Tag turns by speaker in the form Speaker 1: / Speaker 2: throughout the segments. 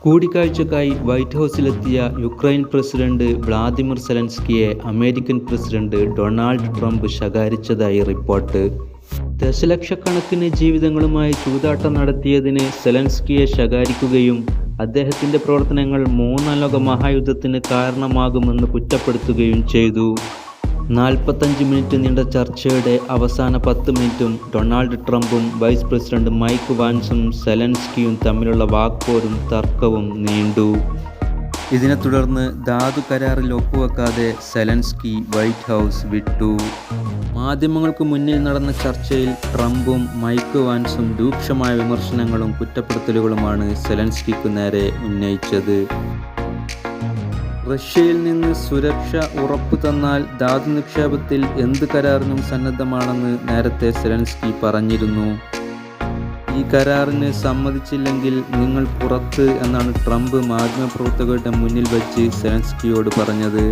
Speaker 1: കൂടിക്കാഴ്ചയ്ക്കായി white ഹൗസിലെത്തിയ Ukraine president Vladimir സെലൻസ്കിയെ American president Donald Trump ശകാരിച്ചതായി റിപ്പോർട്ട്. ദശലക്ഷക്കണക്കിന് ജീവിതങ്ങളുമായി ചൂതാട്ടം നടത്തിയതിന് സെലൻസ്കിയെ ശകാരിക്കുകയും അദ്ദേഹത്തിൻ്റെ പ്രവർത്തനങ്ങൾ മൂന്നാം ലോക മഹായുദ്ധത്തിന് കാരണമാകുമെന്ന് കുറ്റപ്പെടുത്തുകയും ചെയ്തു. 45 മിനിറ്റ് നീണ്ട ചർച്ചയുടെ അവസാന 10 മിനിറ്റും ഡൊണാൾഡ് ട്രംപും വൈസ് പ്രസിഡന്റ് മൈക്ക് വാൻസും സെലൻസ്കിയും തമ്മിലുള്ള വാക്പോരും തർക്കവും നീണ്ടു. ഇതിനെ തുടർന്ന് ധാതു കരാറിൽ ഒപ്പുവെക്കാതെ സെലൻസ്കി വൈറ്റ് ഹൗസ് വിട്ടു. മാധ്യമങ്ങൾക്ക് മുന്നിൽ നടന്ന ചർച്ചയിൽ ട്രംപും മൈക്ക് വാൻസും രൂക്ഷമായ വിമർശനങ്ങളും കുറ്റപ്പെടുത്തലുകളുമാണ് സെലൻസ്കിക്കു നേരെ ഉന്നയിച്ചത്. റഷ്യയിൽ നിന്ന് സുരക്ഷ ഉറപ്പു തന്നാൽ ധാതു നിക്ഷേപത്തിൽ എന്ത് കരാറിനും സന്നദ്ധമാണെന്ന് നേരത്തെ സെലൻസ്കി പറഞ്ഞിരുന്നു. ഈ കരാറിന് സമ്മതിച്ചില്ലെങ്കിൽ നിങ്ങൾ പുറത്ത് എന്നാണ് ട്രംപ് മാധ്യമപ്രവർത്തകരുടെ മുന്നിൽ വച്ച് സെലൻസ്കിയോട് പറഞ്ഞത്.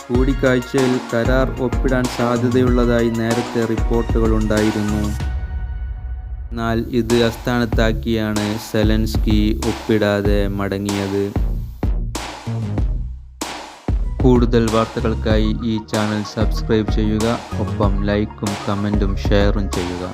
Speaker 1: കൂടിക്കാഴ്ചയിൽ കരാർ ഒപ്പിടാൻ സാധ്യതയുള്ളതായി നേരത്തെ റിപ്പോർട്ടുകളുണ്ടായിരുന്നു. എന്നാൽ ഇത് അസ്ഥാനത്താക്കിയാണ് സെലൻസ്കി ഒപ്പിടാതെ മടങ്ങിയത്. കൂടുതൽ വാർത്തകൾക്കായി ഈ ചാനൽ സബ്സ്ക്രൈബ് ചെയ്യുക. ഒപ്പം ലൈക്കും കമൻറ്റും ഷെയറും ചെയ്യുക.